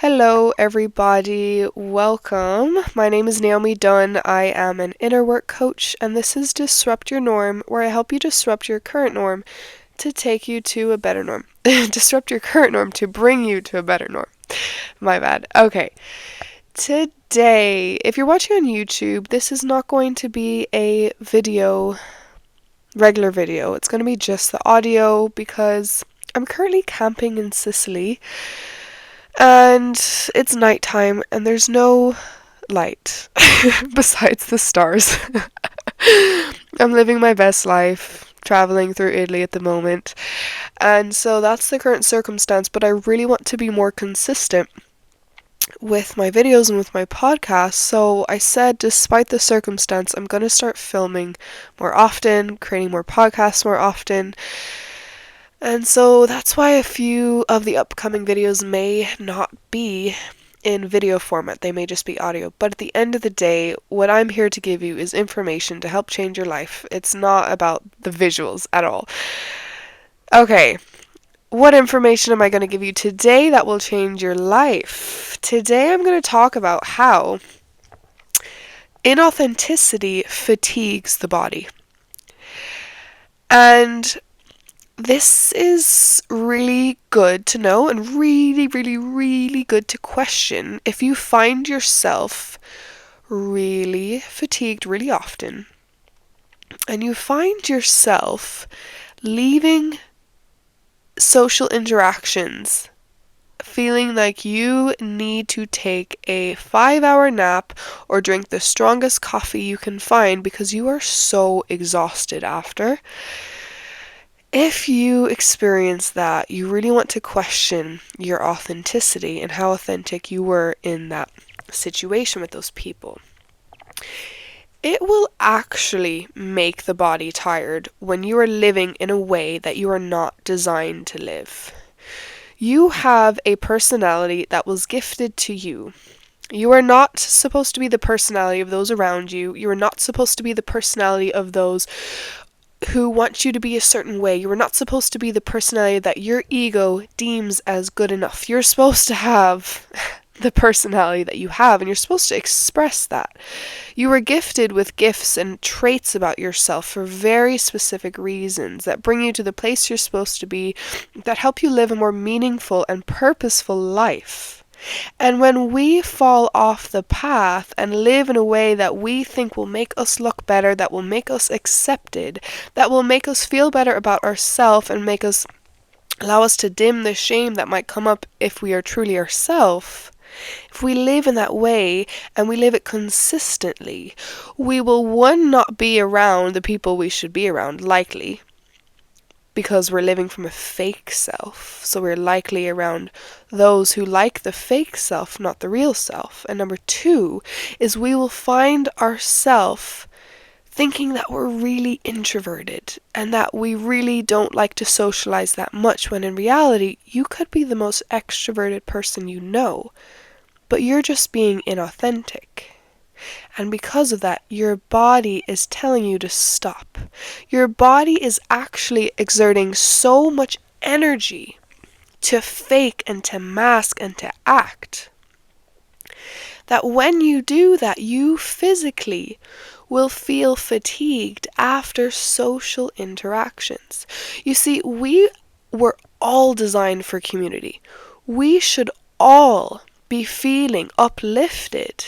Hello, everybody. Welcome. My name is Naomi Dunn. I am an inner work coach, and this is Disrupt Your Norm, where I help you disrupt your current norm to take you to a better norm. Disrupt your current norm to bring you to a better norm. My bad. Okay. Today, if you're watching on YouTube, this is not going to be a regular video. It's going to be just the audio because I'm currently camping in Sicily. And it's nighttime and there's no light besides the stars. I'm living my best life, traveling through Italy at the moment. And so that's the current circumstance, but I really want to be more consistent with my videos and with my podcast. So I said, despite the circumstance, I'm going to start filming more often, creating more podcasts more often. And so that's why a few of the upcoming videos may not be in video format. They may just be audio. But at the end of the day, what I'm here to give you is information to help change your life. It's not about the visuals at all. Okay, what information am I going to give you today that will change your life? Today I'm going to talk about how inauthenticity fatigues the body. And this is really good to know and really, really, really good to question if you find yourself really fatigued really often and you find yourself leaving social interactions feeling like you need to take a 5-hour nap or drink the strongest coffee you can find because you are so exhausted after. If you experience that, you really want to question your authenticity and how authentic you were in that situation with those people. It will actually make the body tired when you are living in a way that you are not designed to live. You have a personality that was gifted to you. You are not supposed to be the personality of those around you. You are not supposed to be the personality of those who want you to be a certain way. You are not supposed to be the personality that your ego deems as good enough. You're supposed to have the personality that you have, and you're supposed to express that. You were gifted with gifts and traits about yourself for very specific reasons that bring you to the place you're supposed to be, that help you live a more meaningful and purposeful life. And when we fall off the path and live in a way that we think will make us look better, that will make us accepted, that will make us feel better about ourselves and allow us to dim the shame that might come up if we are truly ourselves, if we live in that way and we live it consistently, we will, one, not be around the people we should be around, likely, because we're living from a fake self. So we're likely around those who like the fake self, not the real self. And number 2 is we will find ourselves thinking that we're really introverted and that we really don't like to socialize that much, when in reality, you could be the most extroverted person you know, but you're just being inauthentic. And because of that, your body is telling you to stop. Your body is actually exerting so much energy to fake and to mask and to act that when you do that, you physically will feel fatigued after social interactions. You see, we were all designed for community. We should all be feeling uplifted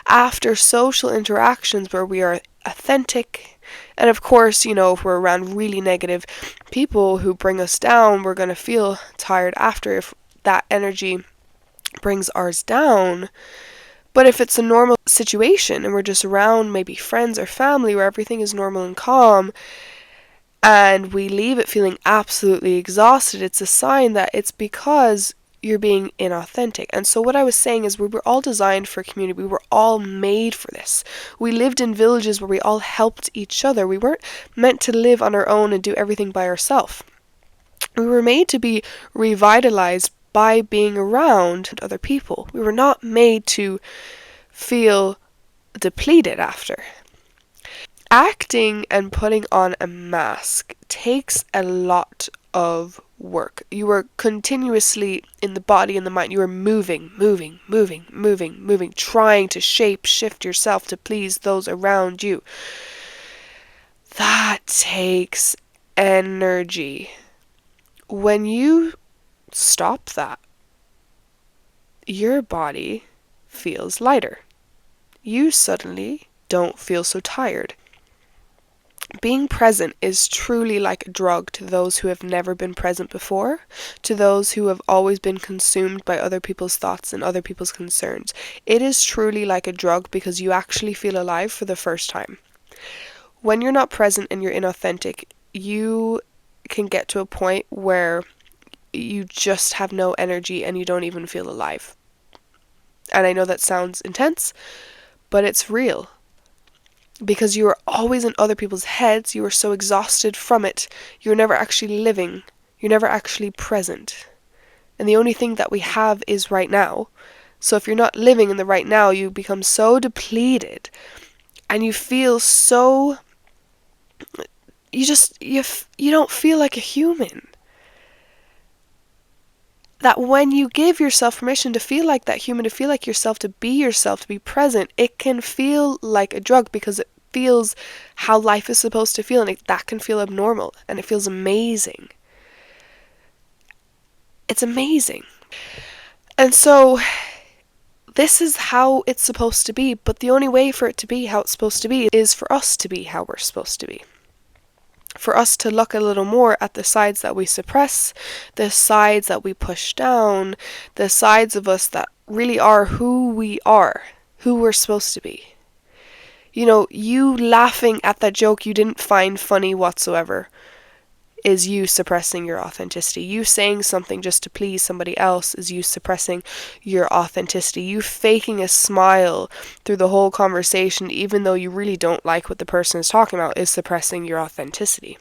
after social interactions where we are authentic. And of course, if we're around really negative people who bring us down, we're going to feel tired after if that energy brings ours down. But if it's a normal situation and we're just around maybe friends or family where everything is normal and calm, and we leave it feeling absolutely exhausted, it's a sign that it's because you're being inauthentic. And so what I was saying is we were all designed for community. We were all made for this. We lived in villages where we all helped each other. We weren't meant to live on our own and do everything by ourselves. We were made to be revitalized by being around other people. We were not made to feel depleted after. Acting and putting on a mask takes a lot of work. You were continuously in the body and the mind. You were moving, trying to shape shift yourself to please those around you. That takes energy. When you stop that, your body feels lighter. You suddenly don't feel so tired. Being present is truly like a drug to those who have never been present before, to those who have always been consumed by other people's thoughts and other people's concerns. It is truly like a drug because you actually feel alive for the first time. When you're not present and you're inauthentic, you can get to a point where you just have no energy and you don't even feel alive. And I know that sounds intense, but it's real. Because you are always in other people's heads, you are so exhausted from it, you're never actually living, you're never actually present. And the only thing that we have is right now. So if you're not living in the right now, you become so depleted and you feel so, you don't feel like a human. That when you give yourself permission to feel like that human, to feel like yourself, to be present, it can feel like a drug because it feels how life is supposed to feel, and that can feel abnormal, and it feels amazing. It's amazing. And so this is how it's supposed to be, but the only way for it to be how it's supposed to be is for us to be how we're supposed to be. For us to look a little more at the sides that we suppress, the sides that we push down, the sides of us that really are who we are, who we're supposed to be. You know, you laughing at that joke you didn't find funny whatsoever is you suppressing your authenticity. You saying something just to please somebody else is you suppressing your authenticity. You faking a smile through the whole conversation even though you really don't like what the person is talking about is suppressing your authenticity.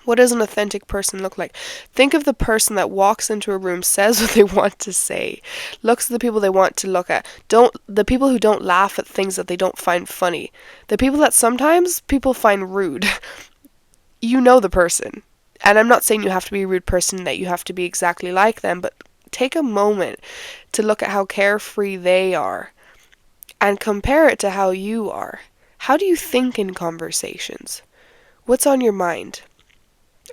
What does an authentic person look like? Think of the person that walks into a room, says what they want to say, looks at the people they want to look at. The people who don't laugh at things that they don't find funny. The people that sometimes people find rude. You know the person. And I'm not saying you have to be a rude person, that you have to be exactly like them, but take a moment to look at how carefree they are and compare it to how you are. How do you think in conversations? What's on your mind?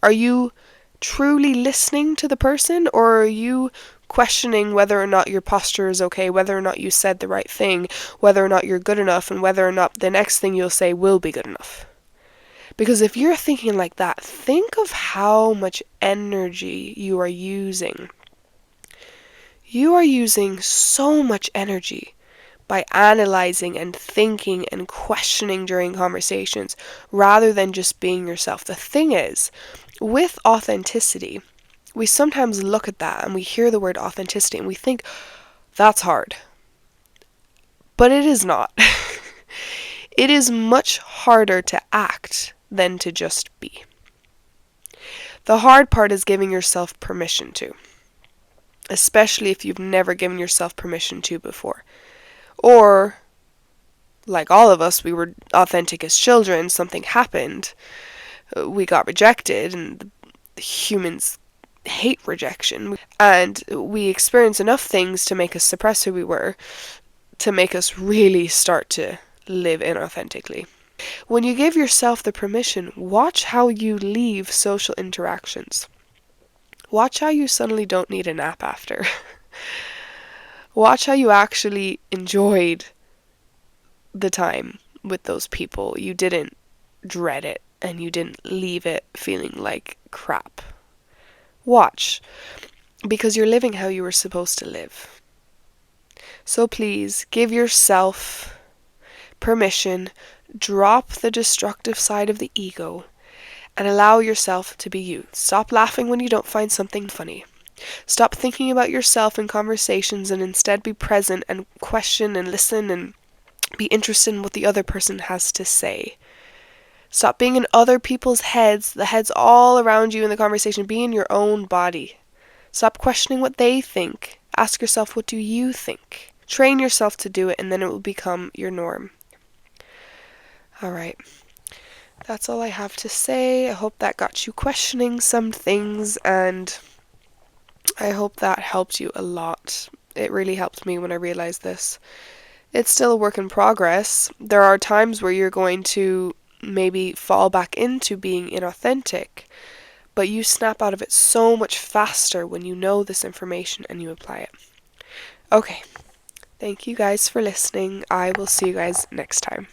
Are you truly listening to the person, or are you questioning whether or not your posture is okay, whether or not you said the right thing, whether or not you're good enough, and whether or not the next thing you'll say will be good enough? Because if you're thinking like that, think of how much energy you are using. You are using so much energy by analyzing and thinking and questioning during conversations rather than just being yourself. The thing is, with authenticity, we sometimes look at that and we hear the word authenticity and we think, that's hard. But it is not. It is much harder to act than to just be. The hard part is giving yourself permission to, especially if you've never given yourself permission to before. Or, like all of us, we were authentic as children, something happened, we got rejected, and humans hate rejection, and we experience enough things to make us suppress who we were, to make us really start to live inauthentically. When you give yourself the permission, watch how you leave social interactions. Watch how you suddenly don't need a nap after. Watch how you actually enjoyed the time with those people. You didn't dread it and you didn't leave it feeling like crap. Watch, because you're living how you were supposed to live. So please give yourself permission. Drop the destructive side of the ego and allow yourself to be you. Stop laughing when you don't find something funny. Stop thinking about yourself in conversations and instead be present and question and listen and be interested in what the other person has to say. Stop being in other people's heads, the heads all around you in the conversation. Be in your own body. Stop questioning what they think. Ask yourself, what do you think? Train yourself to do it, and then it will become your norm. All right. that's all I have to say. I hope that got you questioning some things, and I hope that helped you a lot. It really helped me when I realized this. It's still a work in progress. There are times where you're going to maybe fall back into being inauthentic, but you snap out of it so much faster when you know this information and you apply it. Okay, thank you guys for listening. I will see you guys next time.